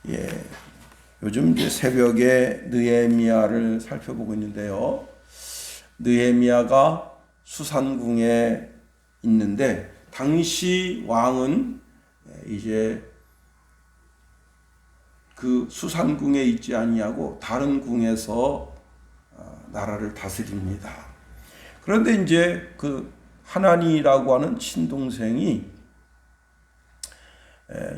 예, 요즘 이제 새벽에 느헤미야를 살펴보고 있는데요. 느헤미야가 수산궁에 있는데 당시 왕은 이제 그 수산궁에 있지 아니하고 다른 궁에서 나라를 다스립니다. 그런데 이제 그 하나니라고 하는 친동생이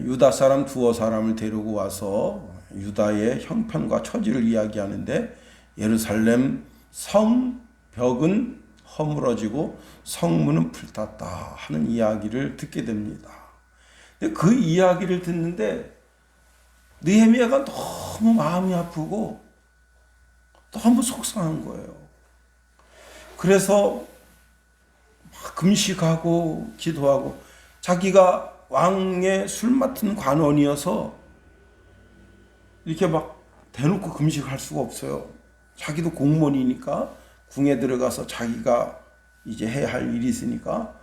유다 사람 두어 사람을 데리고 와서 유다의 형편과 처지를 이야기하는데 예루살렘 성벽은 허물어지고 성문은 불탔다 하는 이야기를 듣게 됩니다. 근데 그 이야기를 듣는데 느헤미야가 너무 마음이 아프고 너무 속상한 거예요. 그래서 막 금식하고 기도하고 자기가 왕의 술 맡은 관원이어서 이렇게 막 대놓고 금식할 수가 없어요. 자기도 공무원이니까 궁에 들어가서 자기가 이제 해야 할 일이 있으니까.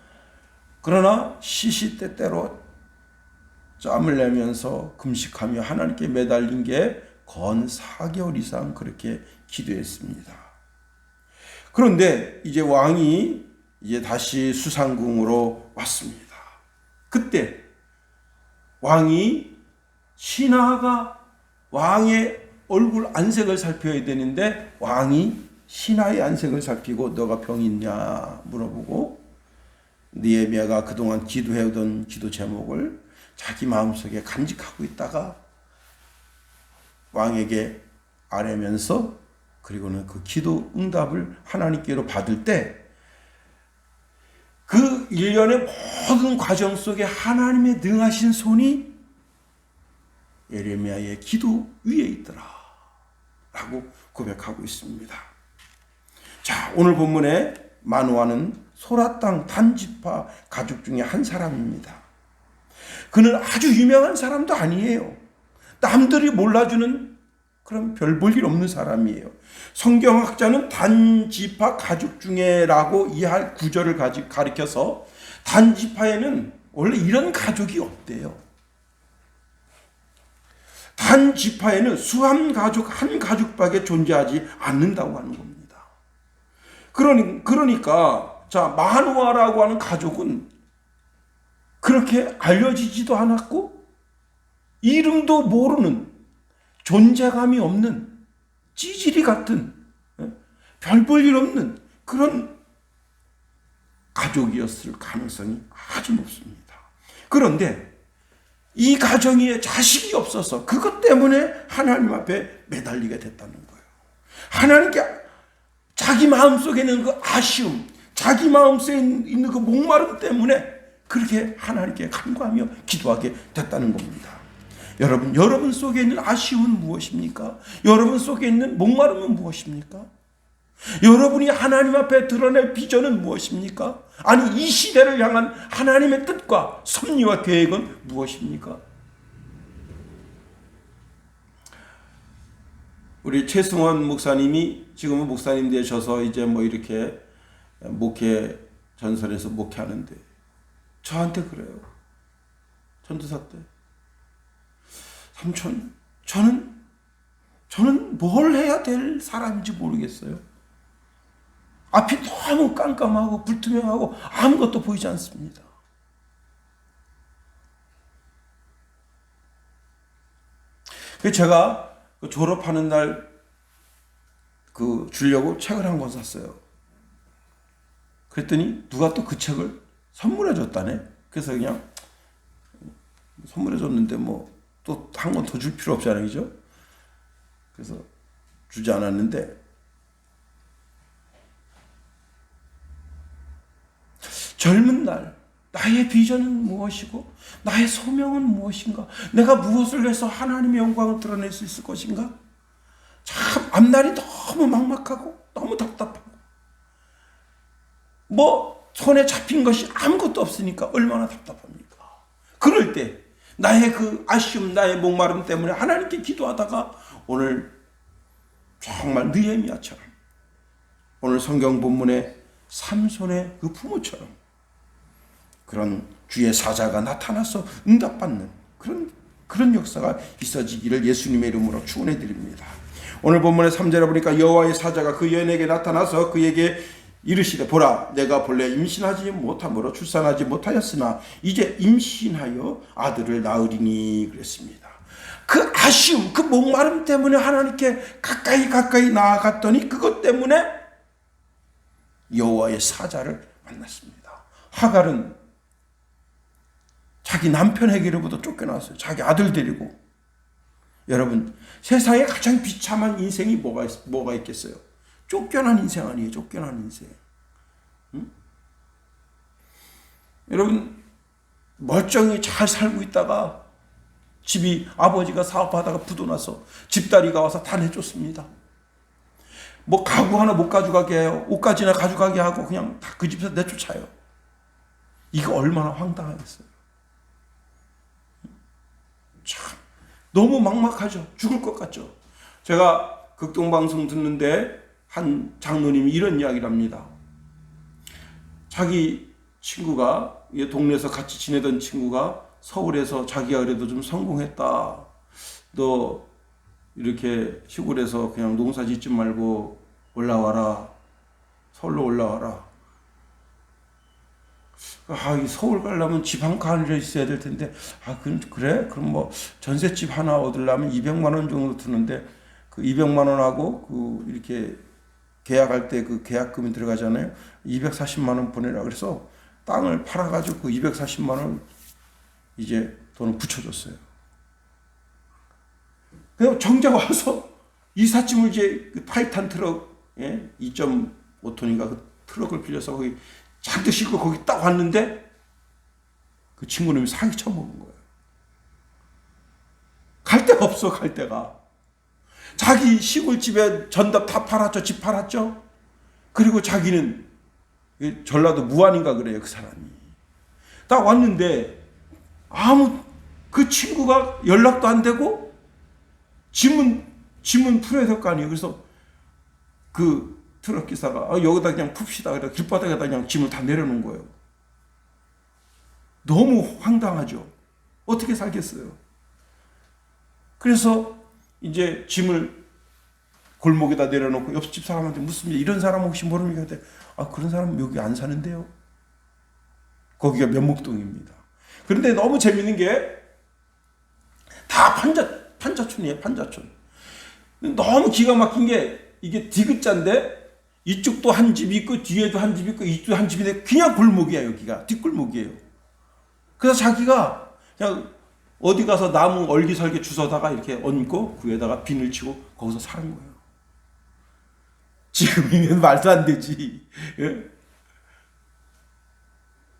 그러나 시시때때로 짬을 내면서 금식하며 하나님께 매달린 게 건 4개월 이상 그렇게 기도했습니다. 그런데 이제 왕이 이제 다시 수산궁으로 왔습니다. 그때 왕이 신하가 왕의 얼굴 안색을 살펴야 되는데 왕이 신하의 안색을 살피고 너가 병 있냐 물어보고 느헤미야가 그동안 기도해오던 기도 제목을 자기 마음속에 간직하고 있다가 왕에게 아뢰면서 그리고는 그 기도 응답을 하나님께로 받을 때 그 일련의 모든 과정 속에 하나님의 능하신 손이 예레미야의 기도 위에 있더라 라고 고백하고 있습니다. 자, 오늘 본문의 마노아는 소라 땅 단지파 가족 중에 한 사람입니다. 그는 아주 유명한 사람도 아니에요. 남들이 몰라주는 그런 별 볼 일 없는 사람이에요. 성경학자는 단지파 가족 중에라고 이해할 구절을 가리켜서 단지파에는 원래 이런 가족이 없대요. 단지파에는 수한 가족, 한 가족밖에 존재하지 않는다고 하는 겁니다. 그러니까 자 마노아라고 하는 가족은 그렇게 알려지지도 않았고 이름도 모르는 존재감이 없는 찌질이 같은 별 볼 일 없는 그런 가족이었을 가능성이 아주 높습니다. 그런데 이 가정에 자식이 없어서 그것 때문에 하나님 앞에 매달리게 됐다는 거예요. 하나님께 자기 마음속에 있는 그 아쉬움, 자기 마음속에 있는 그 목마름 때문에 그렇게 하나님께 간구하며 기도하게 됐다는 겁니다. 여러분 속에 있는 아쉬움은 무엇입니까? 여러분 속에 있는 목마름은 무엇입니까? 여러분이 하나님 앞에 드러낼 비전은 무엇입니까? 아니 이 시대를 향한 하나님의 뜻과 섭리와 계획은 무엇입니까? 우리 최승원 목사님이 지금은 목사님 되셔서 이제 뭐 이렇게 목회 전선에서 목회하는데 저한테 그래요. 전도사 때 삼촌, 저는 뭘 해야 될 사람인지 모르겠어요. 앞이 너무 깜깜하고 불투명하고 아무것도 보이지 않습니다. 그래서 제가 졸업하는 날 주려고 책을 한 권 샀어요. 그랬더니 누가 또 그 책을 선물해 줬다네. 그래서 그냥 선물해 줬는데 뭐 또 한 권 더 줄 필요 없잖아요, 그죠? 그래서 주지 않았는데 젊은 날 나의 비전은 무엇이고 나의 소명은 무엇인가? 내가 무엇을 해서 하나님의 영광을 드러낼 수 있을 것인가? 참 앞날이 너무 막막하고 너무 답답하고 뭐 손에 잡힌 것이 아무것도 없으니까 얼마나 답답합니까? 그럴 때 나의 그 아쉬움, 나의 목마름 때문에 하나님께 기도하다가 오늘 정말 느헤미야처럼 오늘 성경 본문의 삼손의 그 부모처럼 그런 주의 사자가 나타나서 응답받는 그런 그런 역사가 있어지기를 예수님의 이름으로 축원해 드립니다. 오늘 본문의 3절에 보니까 여호와의 사자가 그 여인에게 나타나서 그에게 이르시되 보라 내가 본래 임신하지 못함으로 출산하지 못하였으나 이제 임신하여 아들을 낳으리니 그랬습니다. 그 아쉬움, 그 목마름 때문에 하나님께 가까이 나아갔더니 그것 때문에 여호와의 사자를 만났습니다. 하갈은 자기 남편에게로부터 쫓겨났어요. 자기 아들 데리고. 여러분, 세상에 가장 비참한 인생이 뭐가 있겠어요? 쫓겨난 인생 아니에요. 쫓겨난 인생. 응? 여러분, 멀쩡히 잘 살고 있다가 집이 아버지가 사업하다가 부도나서 집다리가 와서 다 내쫓습니다. 뭐 가구 하나 못 가져가게 해요. 옷까지나 가져가게 하고 그냥 다 그 집에서 내쫓아요. 이거 얼마나 황당하겠어요. 참 너무 막막하죠. 죽을 것 같죠. 제가 극동방송 듣는데 한 장로님이 이런 이야기를 합니다. 자기 친구가 동네에서 같이 지내던 친구가 서울에서 자기가 그래도 좀 성공했다. 너 이렇게 시골에서 그냥 농사 짓지 말고 올라와라. 서울로 올라와라. 이 서울 가려면 집 한 칸이라 있어야 될 텐데, 그래? 그럼 뭐 전셋집 하나 얻으려면 200만 원 정도 드는데, 그 200만 원하고 이렇게 계약할 때 그 계약금이 들어가잖아요. 240만 원 보내라. 그래서 땅을 팔아가지고 그 240만 원 이제 돈을 붙여줬어요. 그냥 정작 와서 이삿짐을 이제 그 타이탄 트럭, 2.5톤인가 그 트럭을 빌려서 거기 잔뜩 싣고 거기 딱 왔는데 그 친구놈이 사기 쳐먹은 거예요. 갈 데가 없어, 갈 데가. 자기 시골집에 전답 다 팔았죠. 집 팔았죠. 그리고 자기는 전라도 무안인가 그래요. 그 사람이. 딱 왔는데 그 친구가 연락도 안 되고 짐은 풀어야 될 거 아니에요. 그래서 그 트럭 기사가 여기다 그냥 풉시다. 그래서 길바닥에다 그냥 짐을 다 내려놓은 거예요. 너무 황당하죠. 어떻게 살겠어요. 그래서 이제 짐을 골목에다 내려놓고 옆집 사람한테 묻습니다. 이런 사람 혹시 모릅니까? 그런 사람은 여기 안 사는데요. 거기가 면목동입니다. 그런데 너무 재밌는 게 다 판자촌이에요. 판자촌. 너무 기가 막힌 게 이게 디귿자인데 이쪽도 한 집 있고 뒤에도 한 집 있고 이쪽도 한 집인데 그냥 골목이야. 여기가 뒷골목이에요. 그래서 자기가 그냥 어디 가서 나무 얼기설기 주워다가 이렇게 얹고 그 위에다가 비늘 치고 거기서 사는 거예요. 지금이면 말도 안 되지. 예?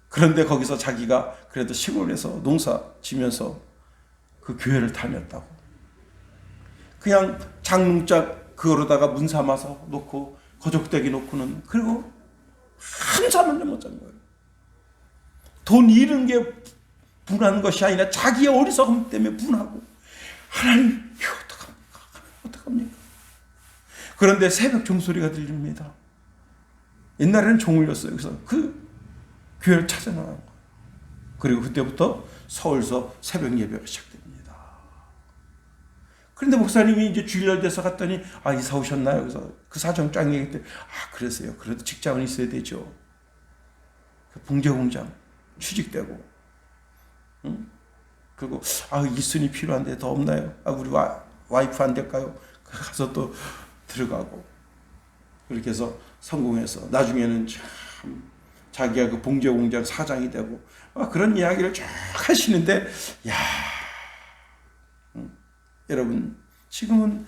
그런데 거기서 자기가 그래도 시골에서 농사 지면서 그 교회를 다녔다고. 그냥 장롱짝 그거로다가 문 삼아서 놓고 거적대기 놓고는 그리고 한 잠을 못 잔 거예요. 돈 잃은 게 분한 것이 아니라 자기의 어리석음 때문에 분하고 하나님 이거 어떡합니까? 그런데 새벽 종소리가 들립니다. 옛날에는 종 울렸어요. 그래서 그 교회를 찾아 나간 거예요. 그리고 그때부터 서울서 새벽 예배가 시작됩니다. 그런데 목사님이 이제 주일날 돼서 갔더니 이사 오셨나요? 그래서 그 사정 쫙 얘기했더니 그랬어요. 그래도 직장은 있어야 되죠. 봉제공장 취직되고 그리고 이순이 필요한데 더 없나요? 우리 와이프 안 될까요? 가서 또 들어가고 그렇게 해서 성공해서 나중에는 참 자기가 그 봉제공장 사장이 되고 그런 이야기를 쭉 하시는데 여러분 지금은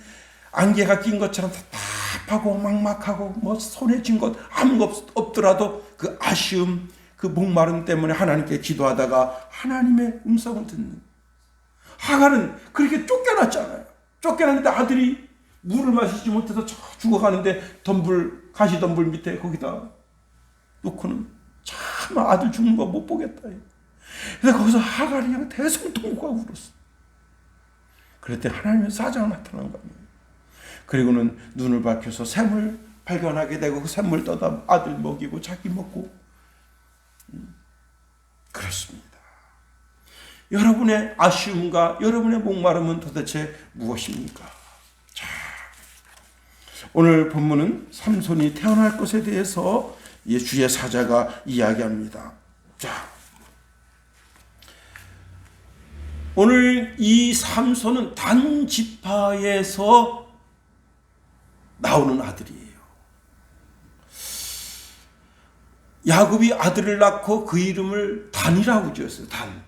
안개가 낀 것처럼 답답하고 막막하고 뭐 손에 쥔 것 아무것도 없더라도 그 아쉬움 그 목마름 때문에 하나님께 기도하다가 하나님의 음성을 듣는 하갈은 그렇게 쫓겨났잖아요. 쫓겨났는데 아들이 물을 마시지 못해서 죽어가는데 가시덤불 밑에 거기다 놓고는 참 아들 죽는 거 못 보겠다. 그래서 거기서 하갈이 그냥 대성통곡하고 울었어. 그랬더니 하나님의 사자가 나타난 겁니다. 그리고는 눈을 밝혀서 샘을 발견하게 되고 그 샘을 떠다 아들 먹이고 자기 먹고 그렇습니다. 여러분의 아쉬움과 여러분의 목마름은 도대체 무엇입니까? 자, 오늘 본문은 삼손이 태어날 것에 대해서 주의 사자가 이야기합니다. 자, 오늘 이 삼손은 단 지파에서 나오는 아들이에요. 야곱이 아들을 낳고 그 이름을 단이라고 지었어요. 단.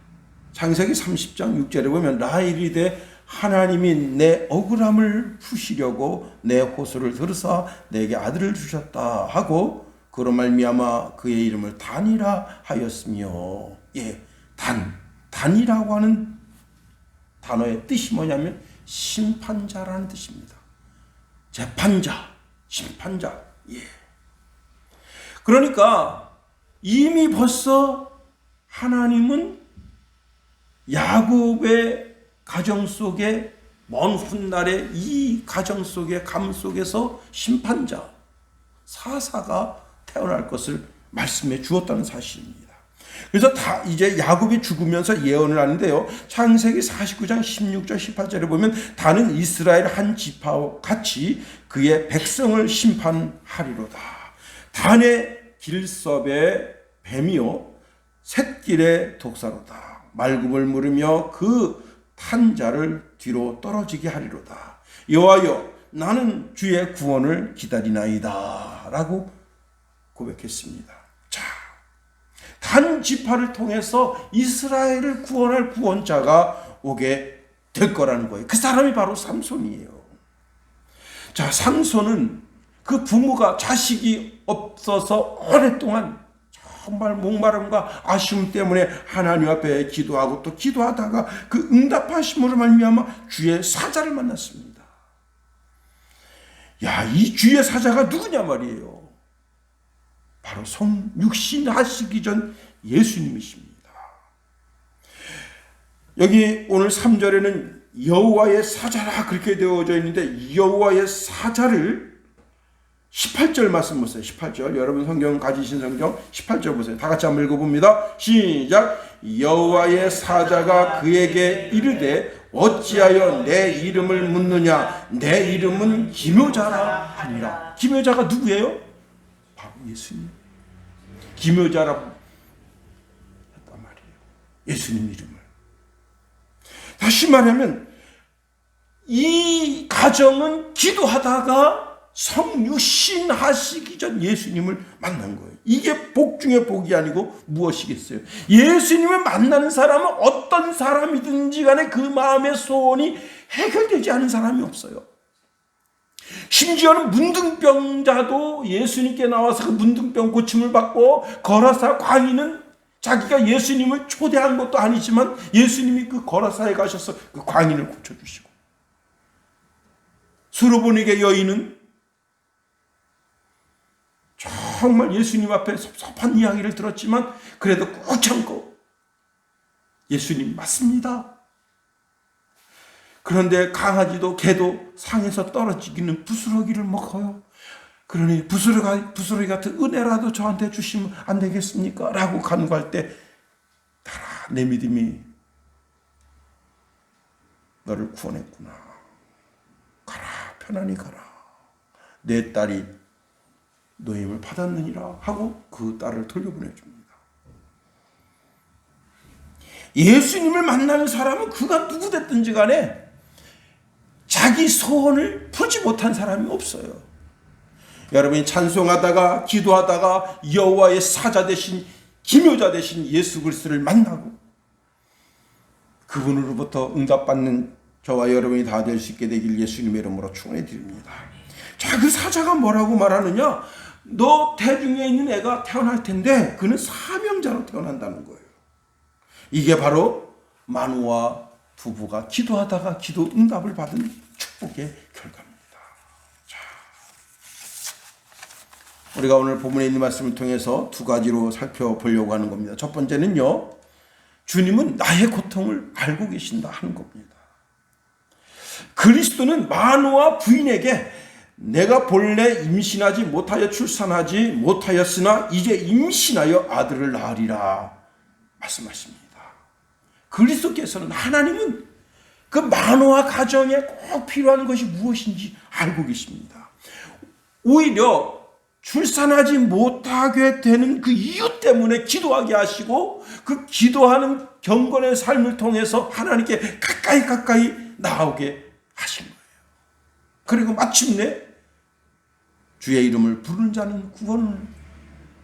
창세기 30장 6절에 보면 라헬이되 하나님이 내 억울함을 푸시려고 내 호소를 들으사 내게 아들을 주셨다 하고 그로 말미암아 그의 이름을 단이라 하였으며, 단이라고 하는 단어의 뜻이 뭐냐면 심판자라는 뜻입니다. 재판자, 심판자. 그러니까 이미 벌써 하나님은 야곱의 가정 속에 먼 훗날에 이 가정 속의 감 속에서 심판자, 사사가 태어날 것을 말씀해 주었다는 사실입니다. 그래서 이제 야곱이 죽으면서 예언을 하는데요. 창세기 49장 16절 18절에 보면 다는 이스라엘 한 지파와 같이 그의 백성을 심판하리로다. 단의 길섭의 뱀이요 샛길의 독사로다. 말굽을 물으며 그 탄자를 뒤로 떨어지게 하리로다. 여호와여 나는 주의 구원을 기다리나이다 라고 고백했습니다. 자, 단 지파를 통해서 이스라엘을 구원할 구원자가 오게 될 거라는 거예요. 그 사람이 바로 삼손이에요. 자, 삼손은 그 부모가 자식이 없어서 오랫동안 정말 목마름과 아쉬움 때문에 하나님 앞에 기도하고 또 기도하다가 그 응답하심으로 말미암아 주의 사자를 만났습니다. 이 주의 사자가 누구냐 말이에요. 바로 육신하시기 전 예수님이십니다. 여기 오늘 3절에는 여호와의 사자라 그렇게 되어져 있는데 여호와의 사자를 18절 말씀 보세요. 18절. 여러분 성경 가지신 성경 18절 보세요. 다 같이 한번 읽어봅니다. 시작. 여호와의 사자가 그에게 이르되 어찌하여 내 이름을 묻느냐. 내 이름은 기묘자라 하니라. 기묘자가 누구예요? 바로 예수님. 기묘자라고 했단 말이에요. 예수님 이름을. 다시 말하면 이 가정은 기도하다가 성육신 하시기 전 예수님을 만난 거예요. 이게 복 중에 복이 아니고 무엇이겠어요? 예수님을 만나는 사람은 어떤 사람이든지 간에 그 마음의 소원이 해결되지 않은 사람이 없어요. 심지어는 문둥병자도 예수님께 나와서 그 문둥병 고침을 받고 거라사 광인은 자기가 예수님을 초대한 것도 아니지만 예수님이 그 거라사에 가셔서 그 광인을 고쳐주시고, 수로보니게 여인은 정말 예수님 앞에 섭섭한 이야기를 들었지만 그래도 꾹 참고 예수님 맞습니다. 그런데 강아지도 개도 상에서 떨어지기는 부스러기를 먹어요. 그러니 부스러기 같은 은혜라도 저한테 주시면 안 되겠습니까? 라고 간구할 때 따라 내 믿음이 너를 구원했구나. 가라 편안히 가라. 내 딸이 너의 힘을 받았느니라 하고 그 딸을 돌려보내줍니다. 예수님을 만나는 사람은 그가 누구 됐든지 간에 자기 소원을 풀지 못한 사람이 없어요. 여러분이 찬송하다가 기도하다가 여호와의 사자 되신 기묘자 되신 예수 그리스도를 만나고 그분으로부터 응답받는 저와 여러분이 다 될 수 있게 되길 예수님의 이름으로 축원해 드립니다. 자, 그 사자가 뭐라고 말하느냐? 너 태중에 있는 애가 태어날 텐데 그는 사명자로 태어난다는 거예요. 이게 바로 마누아 부부가 기도하다가 기도 응답을 받은 축복의 결과입니다. 자, 우리가 오늘 본문에 있는 말씀을 통해서 두 가지로 살펴보려고 하는 겁니다. 첫 번째는요, 주님은 나의 고통을 알고 계신다 하는 겁니다. 그리스도는 마누아 부인에게 내가 본래 임신하지 못하여 출산하지 못하였으나 이제 임신하여 아들을 낳으리라 말씀하십니다. 그리스도께서는, 하나님은 그 만호와 가정에 꼭 필요한 것이 무엇인지 알고 계십니다. 오히려 출산하지 못하게 되는 그 이유 때문에 기도하게 하시고, 그 기도하는 경건의 삶을 통해서 하나님께 가까이 나오게 하신 거예요. 그리고 마침내 주의 이름을 부르는 자는 구원을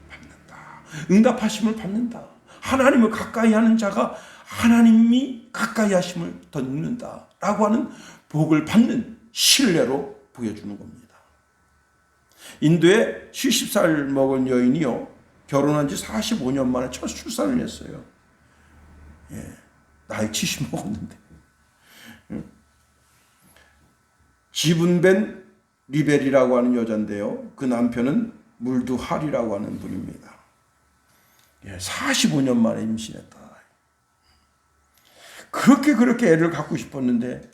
받는다, 응답하심을 받는다. 하나님을 가까이 하는 자가 하나님이 가까이 하심을 더 누린다 라고 하는 복을 받는 신뢰로 보여주는 겁니다. 인도에 70살 먹은 여인이요, 결혼한 지 45년 만에 첫 출산을 했어요. 나이 70 먹었는데. 지분벤 리벨이라고 하는 여자인데요, 그 남편은 물두할이라고 하는 분입니다. 45년 만에 임신했다. 그렇게 애를 갖고 싶었는데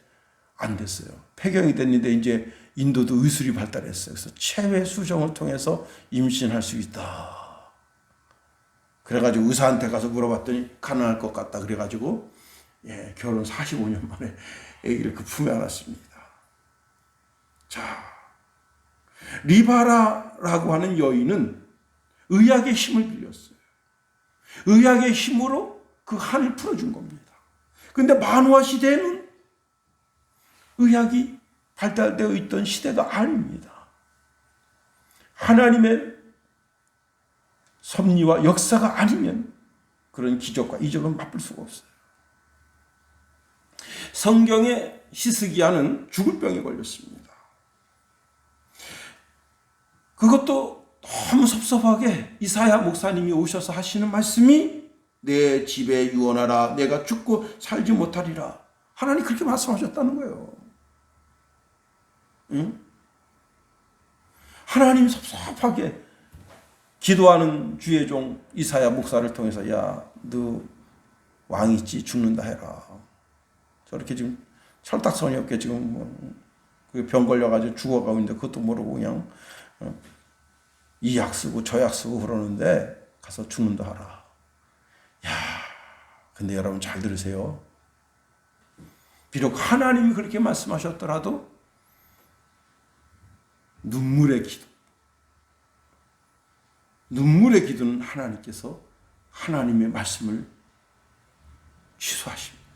안 됐어요. 폐경이 됐는데 이제 인도도 의술이 발달했어요. 그래서 체외 수정을 통해서 임신할 수 있다. 그래가지고 의사한테 가서 물어봤더니 가능할 것 같다. 그래가지고 결혼 45년 만에 아기를 그 품에 안았습니다. 자, 리바라라고 하는 여인은 의학의 힘을 빌렸어요. 의학의 힘으로 그 한을 풀어준 겁니다. 근데 만화 시대에는 의학이 발달되어 있던 시대가 아닙니다. 하나님의 섭리와 역사가 아니면 그런 기적과 이적은 맛볼 수가 없어요. 성경의 히스기야는 죽을 병에 걸렸습니다. 그것도 너무 섭섭하게 이사야 목사님이 오셔서 하시는 말씀이 내 집에 유언하라, 내가 죽고 살지 못하리라. 하나님 그렇게 말씀하셨다는 거예요. 응? 하나님이 섭섭하게 기도하는 주의 종 이사야 목사를 통해서, 야, 너 왕 있지, 죽는다 해라. 저렇게 지금 철딱선이 없게 지금 병 걸려가지고 죽어가고 있는데 그것도 모르고 그냥 이 약 쓰고 저 약 쓰고 그러는데 가서 죽는다 하라. 야, 근데 여러분 잘 들으세요. 비록 하나님이 그렇게 말씀하셨더라도 눈물의 기도는 하나님께서 하나님의 말씀을 취소하십니다.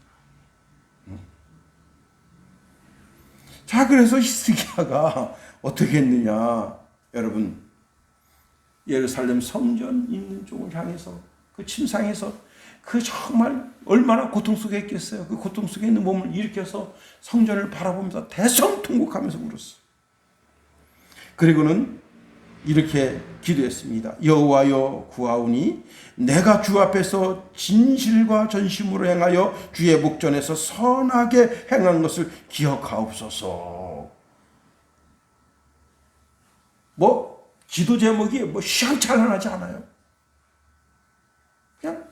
자, 그래서 히스기야가 어떻게 했느냐. 여러분, 예루살렘 성전 있는 쪽을 향해서 그 침상에서 그 정말 얼마나 고통 속에 있겠어요. 그 고통 속에 있는 몸을 일으켜서 성전을 바라보면서 대성통곡하면서 울었어요. 그리고는 이렇게 기도했습니다. 여호와여 구하오니 내가 주 앞에서 진실과 전심으로 행하여 주의 목전에서 선하게 행한 것을 기억하옵소서. 기도 제목이 시원찮하지 않아요. 그냥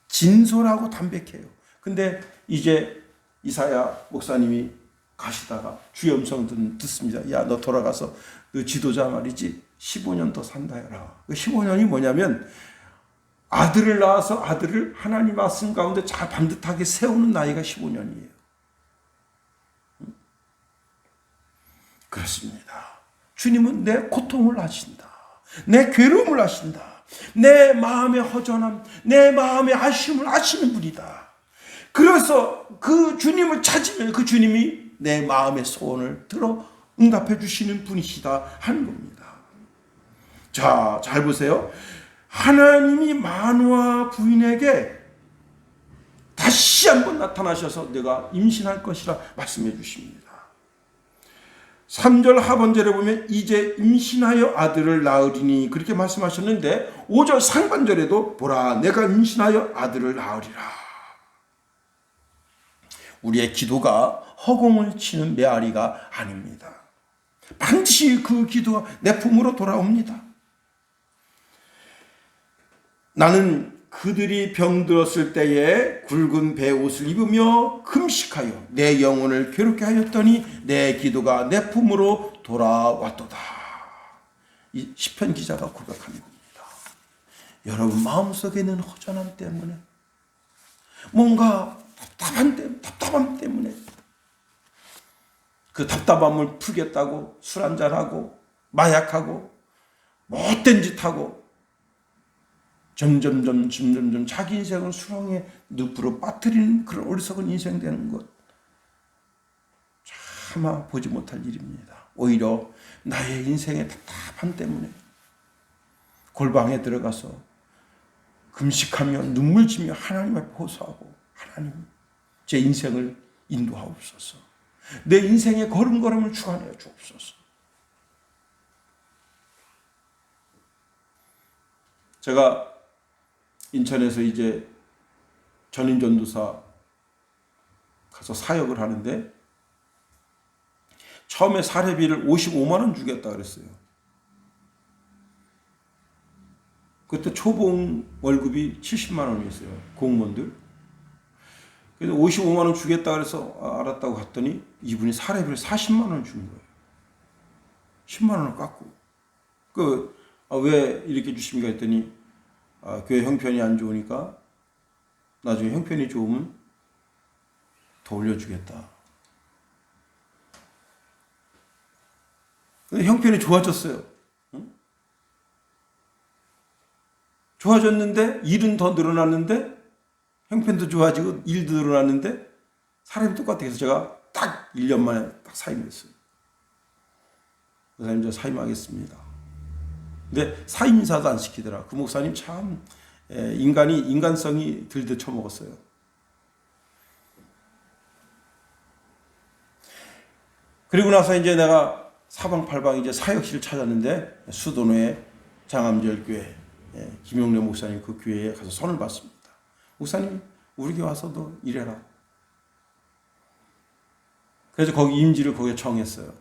진솔하고 담백해요. 근데 이제 이사야 목사님이 가시다가 주의 음성 듣습니다. 야, 너 돌아가서 너 지도자 말이지 15년 더 산다 해라. 그 15년이 뭐냐면 아들을 낳아서 아들을 하나님 말씀 가운데 잘 반듯하게 세우는 나이가 15년이에요. 그렇습니다. 주님은 내 고통을 아신다. 내 괴로움을 아신다. 내 마음의 허전함, 내 마음의 아쉬움을 아시는 분이다. 그래서 그 주님을 찾으면 그 주님이 내 마음의 소원을 들어 응답해 주시는 분이시다 하는 겁니다. 자, 잘 보세요. 하나님이 마누아 부인에게 다시 한번 나타나셔서 내가 임신할 것이라 말씀해 주십니다. 3절 하반절에 보면 이제 임신하여 아들을 낳으리니 그렇게 말씀하셨는데 5절 상반절에도 보라 내가 임신하여 아들을 낳으리라. 우리의 기도가 허공을 치는 메아리가 아닙니다. 반드시 그 기도가 내 품으로 돌아옵니다. 나는 그들이 병들었을 때에 굵은 베옷을 입으며 금식하여 내 영혼을 괴롭게 하였더니 내 기도가 내 품으로 돌아왔도다. 이 시편 기자가 고백하는 겁니다. 여러분 마음속에 있는 허전함 때문에, 뭔가 답답함 때문에 그 답답함을 풀겠다고 술 한잔하고 마약하고 못된 짓하고 점점 자기 인생을 수렁에 늪으로 빠뜨리는 그런 어리석은 인생 되는 것, 차마 보지 못할 일입니다. 오히려 나의 인생의 답답함 때문에 골방에 들어가서 금식하며 눈물 지며 하나님 앞에 호소하고, 하나님 제 인생을 인도하옵소서, 내 인생의 걸음걸음을 주관하여 주옵소서. 제가 인천에서 이제 전인전도사 가서 사역을 하는데 처음에 사례비를 55만 원 주겠다 그랬어요. 그때 초봉 월급이 70만 원이었어요. 공무원들. 그래서 55만 원 주겠다 그래서 알았다고 갔더니 이분이 사례비를 40만 원 준 거예요. 10만 원을 깎고. 왜 이렇게 주십니까 했더니 교회 형편이 안 좋으니까 나중에 형편이 좋으면 더 올려주겠다. 근데 형편이 좋아졌어요. 응? 좋아졌는데 일은 더 늘어났는데 형편도 좋아지고 일도 늘어났는데 사람이 똑같아. 그래서 제가 딱 1년 만에 딱 사임했어요. 목사님 저 사임하겠습니다. 근데 사임인사도 안 시키더라. 그 목사님 참 인간성이 들들 쳐먹었어요. 그리고 나서 이제 내가 사방팔방 이제 사역실을 찾았는데 수도노의 장암절교회 김용래 목사님 그 교회에 가서 선을 받습니다. 목사님 우리 교회 와서도 일해라. 그래서 거기 임지를 거기에 정했어요.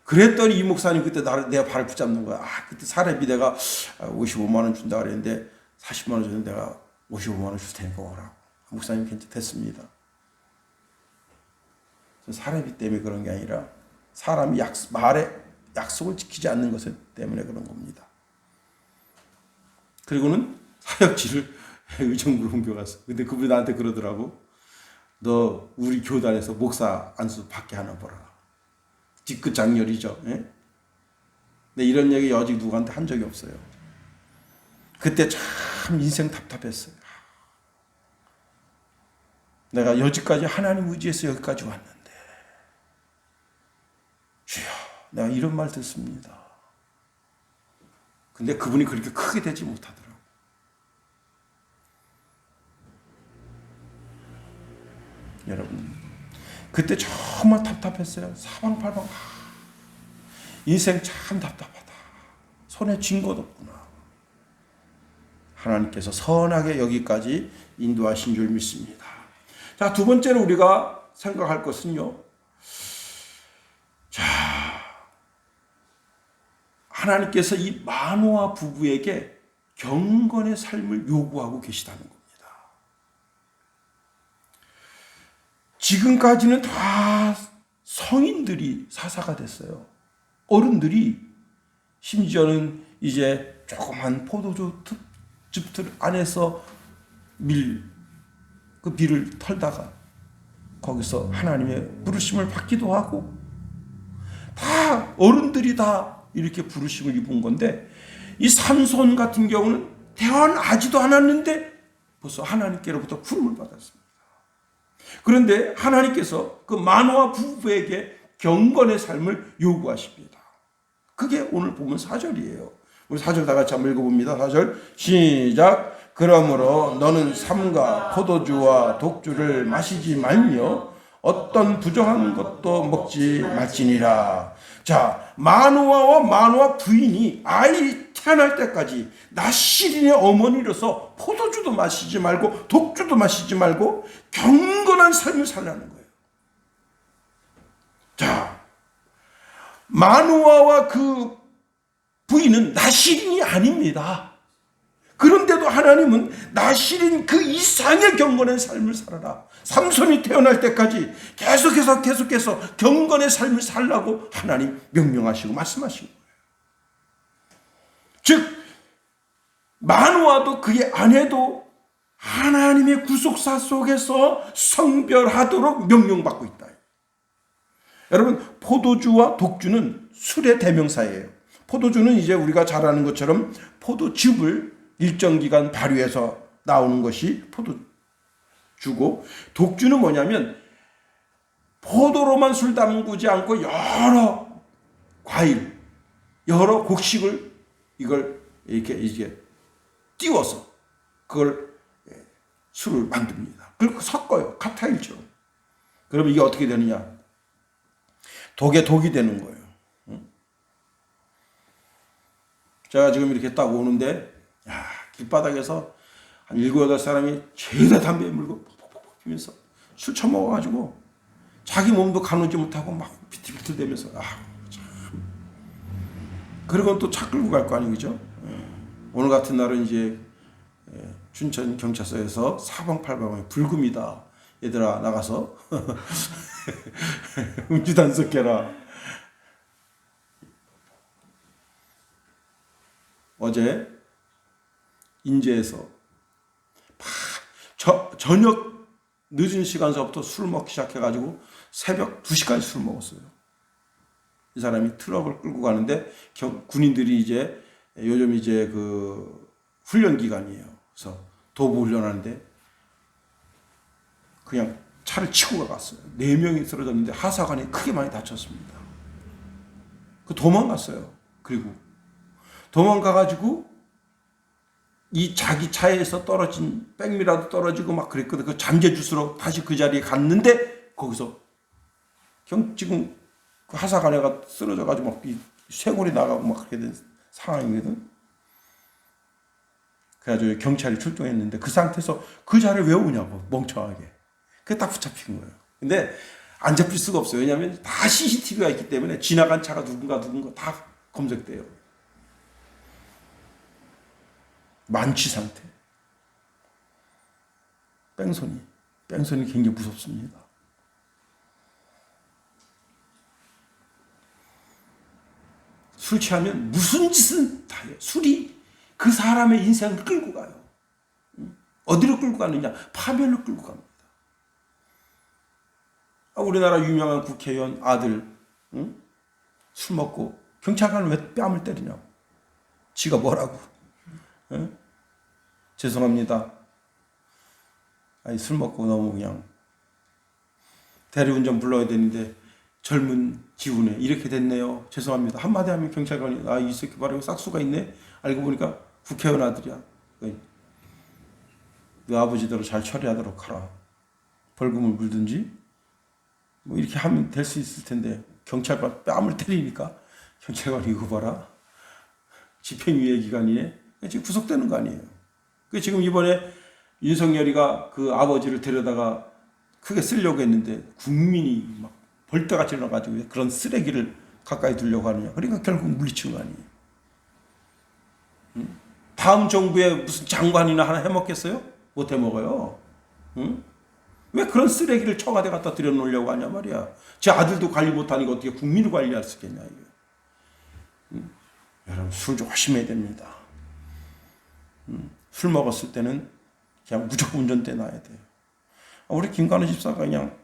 그랬더니 이 목사님 그때 내가 발을 붙잡는 거야. 그때 사례비 내가 55만 원 준다 그랬는데 40만 원 줬는데 내가 55만 원 줄 테니까 오라고. 목사님 괜찮겠습니다. 사례비 때문에 그런 게 아니라 사람이 말에 약속을 지키지 않는 것 때문에 그런 겁니다. 그리고는 사역지를 의정부로 옮겨갔어. 근데 그분이 나한테 그러더라고. 너 우리 교단에서 목사 안수 받게 하나 보라. 뒤끝 장렬이죠. 예? 근데 이런 얘기 여직 누구한테 한 적이 없어요. 그때 참 인생 답답했어요. 내가 여지까지 하나님 의지해서 여기까지 왔는데 주여 내가 이런 말 듣습니다. 근데 그분이 그렇게 크게 되지 못하더라고요. 여러분 그때 정말 답답했어요. 사방팔방 인생 참 답답하다. 손에 쥔 것 없구나. 하나님께서 선하게 여기까지 인도하신 줄 믿습니다. 자, 두 번째로 우리가 생각할 것은요. 자, 하나님께서 이 마노아 부부에게 경건의 삶을 요구하고 계시다는 겁니다. 지금까지는 다 성인들이 사사가 됐어요. 어른들이 심지어는 이제 조그만 포도주 즙들 안에서 그 비를 털다가 거기서 하나님의 부르심을 받기도 하고 다 어른들이 다 이렇게 부르심을 입은 건데 이 삼손 같은 경우는 태어나지도 않았는데 벌써 하나님께로부터 부름을 받았습니다. 그런데 하나님께서 그 마노아 부부에게 경건의 삶을 요구하십니다. 그게 오늘 보면 4절이에요. 우리 4절 다 같이 한번 읽어봅니다. 4절 시작. 그러므로 너는 삼가 포도주와 독주를 마시지 말며 어떤 부정한 것도 먹지 말지니라. 자, 마노아와 마노아 부인이 아이 태어날 때까지 나시린의 어머니로서 포도주도 마시지 말고 독주도 마시지 말고 경건한 삶을 살라는 거예요. 자, 마노아와 그 부인은 나시린이 아닙니다. 그런데도 하나님은 나시린 그 이상의 경건의 삶을 살아라. 삼손이 태어날 때까지 계속해서 경건의 삶을 살라고 하나님 명령하시고 말씀하신 거예요. 즉 마노아도 그의 아내도 하나님의 구속사 속에서 성별하도록 명령받고 있다. 여러분, 포도주와 독주는 술의 대명사예요. 포도주는 이제 우리가 잘 아는 것처럼 포도즙을 일정 기간 발효해서 나오는 것이 포도주고, 독주는 뭐냐면 포도로만 술 담그지 않고 여러 과일, 여러 곡식을 이걸 이렇게 띄워서 그걸 술을 만듭니다. 그리고 섞어요. 칵테일처럼. 그러면 이게 어떻게 되느냐? 독에 독이 되는 거예요. 제가 지금 이렇게 딱 오는데, 길바닥에서 한 7, 8사람이 죄다 담배 물고 퍽퍽퍽 피면서 술 처먹어가지고 자기 몸도 가누지 못하고 막 비틀비틀대면서, 참. 그리고 또 차 끌고 갈 거 아니죠? 오늘 같은 날은 이제 춘천 경찰서에서 사방팔방에 불금이다. 얘들아, 나가서 음주단속 깨라. 어제 인제에서 저녁 늦은 시간서부터 술 먹기 시작해가지고 새벽 2시까지 술 먹었어요. 이 사람이 트럭을 끌고 가는데 군인들이 이제 요즘 이제 그 훈련 기간이에요. 그래서 도보 훈련하는데 그냥 차를 치고 가갔어요. 4명이 쓰러졌는데 하사관이 크게 많이 다쳤습니다. 그 도망갔어요. 그리고 도망가가지고 이 자기 차에서 떨어진 백미라도 떨어지고 막 그랬거든. 그 잠재 주스로 다시 그 자리에 갔는데 거기서 지금 그 하사관애가 쓰러져가지고 막 쇄골이 나가고 막 그렇게 된 상황이거든. 그래가지고 경찰이 출동했는데 그 상태에서 그 자리를 왜 오냐고, 멍청하게. 그게 딱 붙잡힌 거예요. 근데 안 잡힐 수가 없어요. 왜냐하면 다 CCTV가 있기 때문에 지나간 차가 누군가 다 검색돼요. 만취 상태. 뺑소니 굉장히 무섭습니다. 술 취하면 무슨 짓은 다 해요. 술이 그 사람의 인생을 끌고 가요. 어디로 끌고 가느냐? 파멸로 끌고 갑니다. 우리나라 유명한 국회의원 아들, 술 먹고 경찰관을 왜 뺨을 때리냐고. 지가 뭐라고. 죄송합니다. 술 먹고 너무 그냥 대리운전 불러야 되는데 젊은 기운에 이렇게 됐네요. 죄송합니다. 한마디 하면 경찰관이 이 새끼 바로 싹수가 있네. 알고 보니까 국회의원 아들이야. 너 아버지대로 잘 처리하도록 하라. 벌금을 물든지 뭐 이렇게 하면 될 수 있을 텐데 경찰관 뺨을 때리니까 경찰관이 이거 봐라. 집행유예 기간이에 지금 구속되는 거 아니에요. 지금 이번에 윤석열이가 그 아버지를 데려다가 크게 쓰려고 했는데 국민이 막 벌떼같이 일어나가지고 그런 쓰레기를 가까이 두려고 하느냐. 그러니까 결국 물리친 거 아니에요. 다음 정부에 무슨 장관이나 하나 해먹겠어요? 못 해먹어요. 왜 그런 쓰레기를 청와대 갖다 들여놓으려고 하냐 말이야. 제 아들도 관리 못하니까 어떻게 국민을 관리할 수 있겠냐. 여러분, 술 조심해야 됩니다. 술 먹었을 때는 그냥 무조건 운전대 놔야 돼요. 우리 김관우 집사가 그냥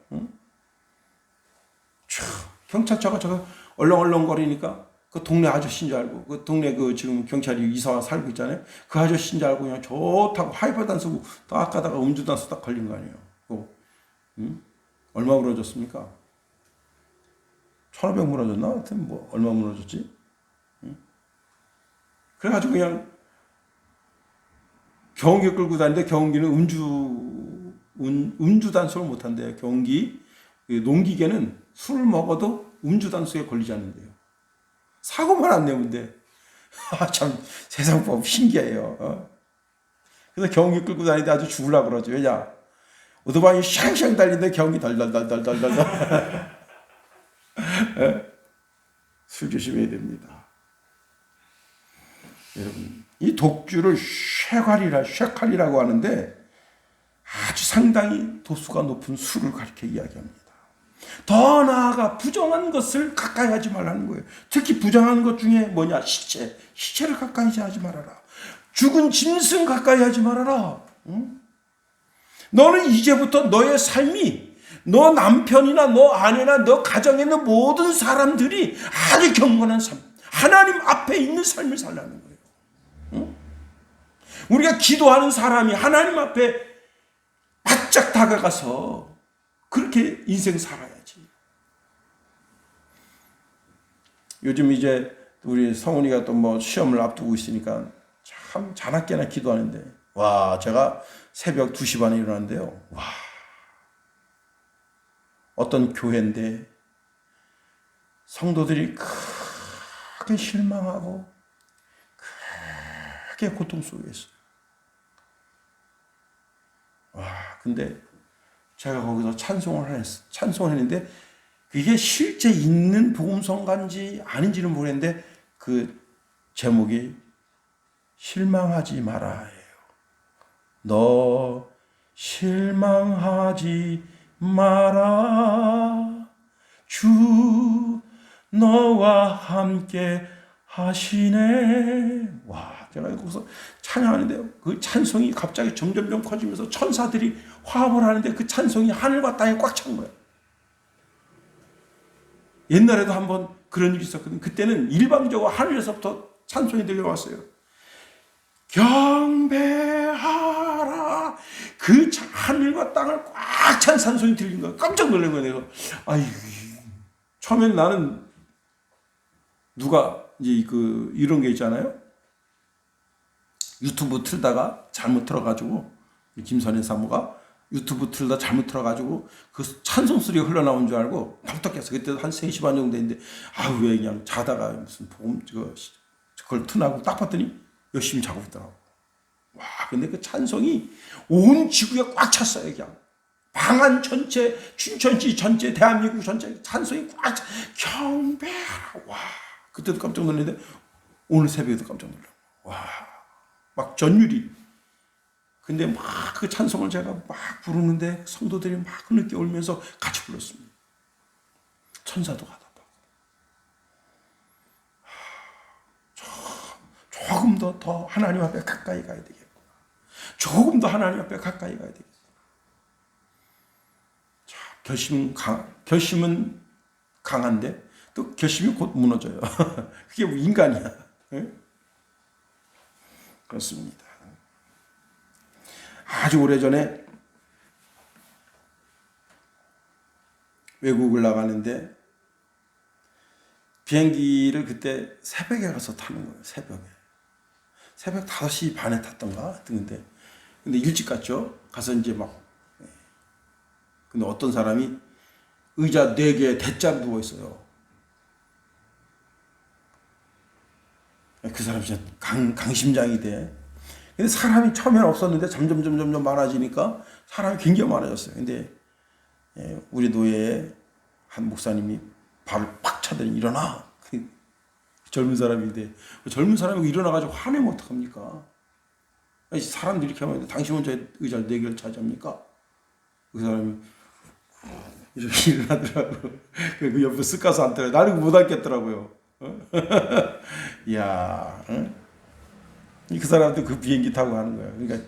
경찰차가 저거 얼렁얼렁거리니까 그 동네 아저씨인 줄 알고, 그 동네 그 지금 경찰이 이사와 살고 있잖아요. 그 아저씨인 줄 알고 그냥 좋다고 하이퍼단 쓰고 딱 가다가 음주단수 딱 걸린 거 아니에요. 얼마 물어줬습니까? 1,500 물어줬나? 하여튼 뭐 얼마 물어줬지? 그래가지고 그냥 경운기 끌고 다니는데 경운기는 음주단속을 못한대요. 경운기 농기계는 술을 먹어도 음주단속에 걸리지 않는데요. 사고만 안 내면 돼. 참 세상법 신기해요. 그래서 경운기 끌고 다니는데 아주 죽으려고 그러죠. 왜냐? 오토바이 샹샹 달리는데 경운기 달달달달달달. 술 조심해야 됩니다. 여러분, 이 독주를 쉐칼이라고 하는데 아주 상당히 도수가 높은 술을 가리켜 이야기합니다. 더 나아가 부정한 것을 가까이 하지 말라는 거예요. 특히 부정한 것 중에 뭐냐? 시체를 가까이 하지 말아라. 죽은 짐승 가까이 하지 말아라. 너는 이제부터 너의 삶이 너 남편이나 너 아내나 너 가정에 있는 모든 사람들이 아주 경건한 삶, 하나님 앞에 있는 삶을 살라는 거예요. 응? 우리가 기도하는 사람이 하나님 앞에 바짝 다가가서 그렇게 인생 살아야지. 요즘 이제 우리 성훈이가 또 뭐 시험을 앞두고 있으니까 참 자나깨나 기도하는데, 와, 제가 새벽 2시 반에 일어났는데요. 와, 어떤 교회인데 성도들이 크게 실망하고 크게 고통 속에 있어요. 와, 근데 제가 거기서 찬송을 했는데 그게 실제 있는 복음성가인지 아닌지는 모르겠는데 그 제목이 실망하지 마라예요. 너 실망하지 마라. 주 너와 함께 하시네. 와, 제가 거기서 찬양하는데요. 그 찬송이 갑자기 점점점 커지면서 천사들이 화합을 하는데 그 찬송이 하늘과 땅에 꽉 찬 거예요. 옛날에도 한번 그런 일이 있었거든요. 그때는 일방적으로 하늘에서부터 찬송이 들려왔어요. 경배하라. 그 하늘과 땅을 꽉 찬 찬송이 들린 거야. 깜짝 놀란 거야. 내가 처음엔 나는 누가 이제 이런 게 있잖아요. 유튜브 틀다가 잘못 틀어가지고 김선희 사모가 유튜브 틀다 잘못 틀어가지고 그 찬송 소리가 흘러나온 줄 알고 벌떡 깼어. 그때 한 3시 반 정도 됐는데 왜 그냥 자다가 무슨 복음 그걸 틀나고 딱 봤더니 열심히 자고 있더라고. 와, 근데 그 찬송이 온 지구에 꽉 찼어요. 그냥 방안 전체, 춘천시 전체, 대한민국 전체 찬송이 꽉 차. 경배하라. 와, 그때도 깜짝 놀랐는데 오늘 새벽에도 깜짝 놀라. 와, 막 전율이. 근데 막 그 찬송을 제가 막 부르는데 성도들이 막 늦게 울면서 같이 불렀습니다. 천사도 가다봐. 조금 더 하나님 앞에 가까이 가야 되겠구나. 조금 더 하나님 앞에 가까이 가야 되겠구나. 자, 결심은 강한데 또 결심이 곧 무너져요. 그게 뭐 인간이야. 네? 그렇습니다. 아주 오래전에 외국을 나가는데 비행기를 그때 새벽에 가서 타는 거예요. 새벽 5시 반에 탔던가. 근데 일찍 갔죠. 가서 이제 근데 어떤 사람이 의자 4개에 대짜로 누워 있어요. 그 사람 진짜 강심장이 돼. 근데 사람이 처음에는 없었는데 점점 많아지니까 사람이 굉장히 많아졌어요. 근데 우리 노예의 한 목사님이 발을 팍 차더니 일어나. 젊은 사람인데 젊은 사람이 일어나가지고 화내면 어떡합니까? 사람들이 이렇게 하면 당신 혼자 의자를 4개를 차지합니까? 그 사람이 이렇게 일어나더라고. 그 옆에 쓱 가서 앉더라고요. 나는 못 앉겠더라고요. 이야, 그 사람도 그 비행기 타고 가는 거야. 그러니까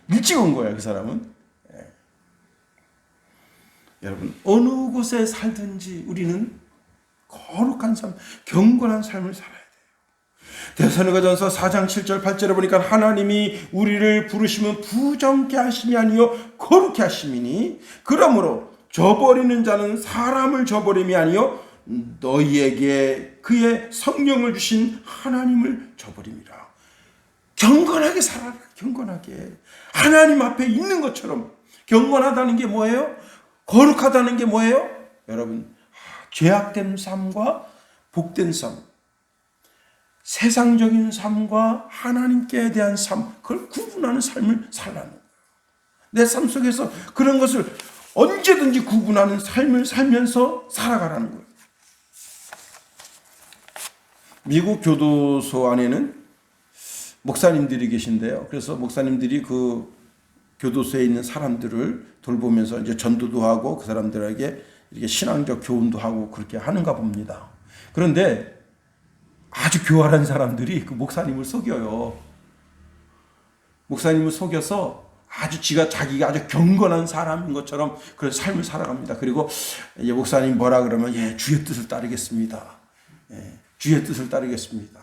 일찍 온 거야, 그 사람은. 여러분, 어느 곳에 살든지 우리는 거룩한 삶, 경건한 삶을 살아야 돼요. 데살로니가전서 4장 7절 8절에 보니까 하나님이 우리를 부르시면 부정케 하심이 아니요 거룩케 하심이니 그러므로 저버리는 자는 사람을 저버림이 아니요 너희에게 그의 성령을 주신 하나님을 저버림이라. 경건하게 살아라. 경건하게. 하나님 앞에 있는 것처럼. 경건하다는 게 뭐예요? 거룩하다는 게 뭐예요? 여러분, 죄악된 삶과 복된 삶, 세상적인 삶과 하나님께 대한 삶, 그걸 구분하는 삶을 살라는 거예요. 내 삶 속에서 그런 것을 언제든지 구분하는 삶을 살면서 살아가라는 거예요. 미국 교도소 안에는 목사님들이 계신데요. 그래서 목사님들이 그 교도소에 있는 사람들을 돌보면서 이제 전도도 하고 그 사람들에게 이렇게 신앙적 교훈도 하고 그렇게 하는가 봅니다. 그런데 아주 교활한 사람들이 그 목사님을 속여요. 목사님을 속여서 아주 자기가 아주 경건한 사람인 것처럼 그런 삶을 살아갑니다. 그리고 이제 목사님 뭐라 그러면 예, 주의 뜻을 따르겠습니다. 예, 주의 뜻을 따르겠습니다.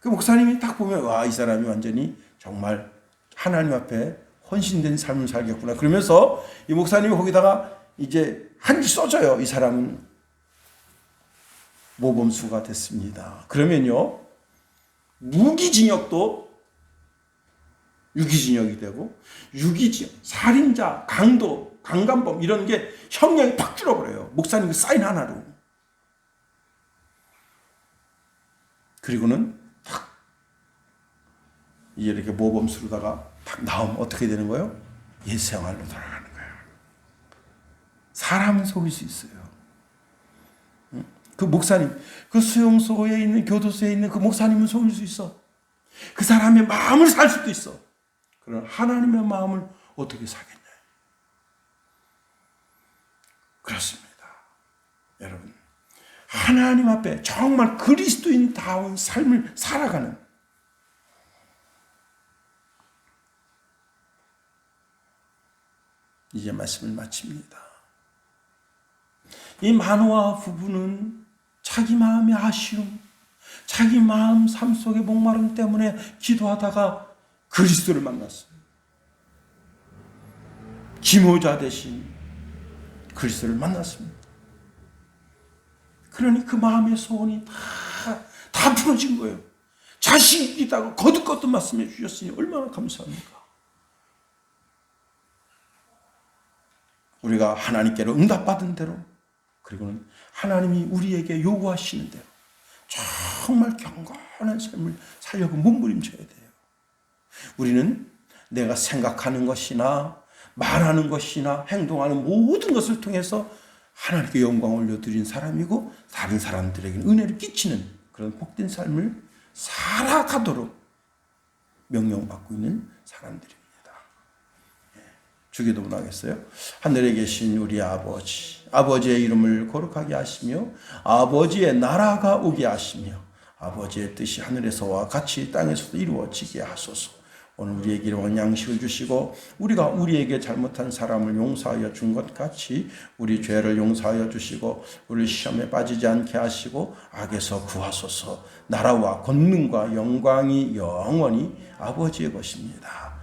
그 목사님이 딱 보면 와, 이 사람이 완전히 정말 하나님 앞에 헌신된 삶을 살겠구나. 그러면서 이 목사님이 거기다가 이제 한 줄 써줘요. 이 사람은 모범수가 됐습니다. 그러면요, 무기징역도 유기징역이 되고, 유기징역, 살인자, 강도, 강간범 이런 게 형량이 팍 줄어버려요. 목사님 사인 하나로. 그리고는 탁 이렇게 모범수로다가 탁 나오면 어떻게 되는 거예요? 옛 생활로 돌아가는 거예요. 사람은 속일 수 있어요. 그 목사님, 그 수용소에 있는, 교도소에 있는 그 목사님은 속일 수 있어. 그 사람의 마음을 살 수도 있어. 그러나 하나님의 마음을 어떻게 사겠냐. 그렇습니다. 여러분, 하나님 앞에 정말 그리스도인다운 삶을 살아가는, 이제 말씀을 마칩니다. 이 마노아 부부는 자기 마음의 아쉬움, 자기 마음 삶 속의 목마름 때문에 기도하다가 그리스도를 만났어요. 기모자 대신 그리스도를 만났습니다. 그러니 그 마음의 소원이 다 풀어진 거예요. 자식이 있다고 거듭거듭 말씀해 주셨으니 얼마나 감사합니까? 우리가 하나님께로 응답받은 대로, 그리고는 하나님이 우리에게 요구하시는 대로 정말 경건한 삶을 살려고 몸부림쳐야 돼요. 우리는 내가 생각하는 것이나 말하는 것이나 행동하는 모든 것을 통해서 하나님께 영광을 올려드린 사람이고, 다른 사람들에게는 은혜를 끼치는 그런 복된 삶을 살아가도록 명령받고 있는 사람들입니다. 주기도문 하겠어요? 하늘에 계신 우리 아버지, 아버지의 이름을 거룩하게 하시며 아버지의 나라가 오게 하시며 아버지의 뜻이 하늘에서와 같이 땅에서도 이루어지게 하소서. 오늘 우리에게 일용할 양식을 주시고 우리가 우리에게 잘못한 사람을 용서하여 준 것 같이 우리 죄를 용서하여 주시고 우리 시험에 빠지지 않게 하시고 악에서 구하소서. 나라와 권능과 영광이 영원히 아버지의 것입니다.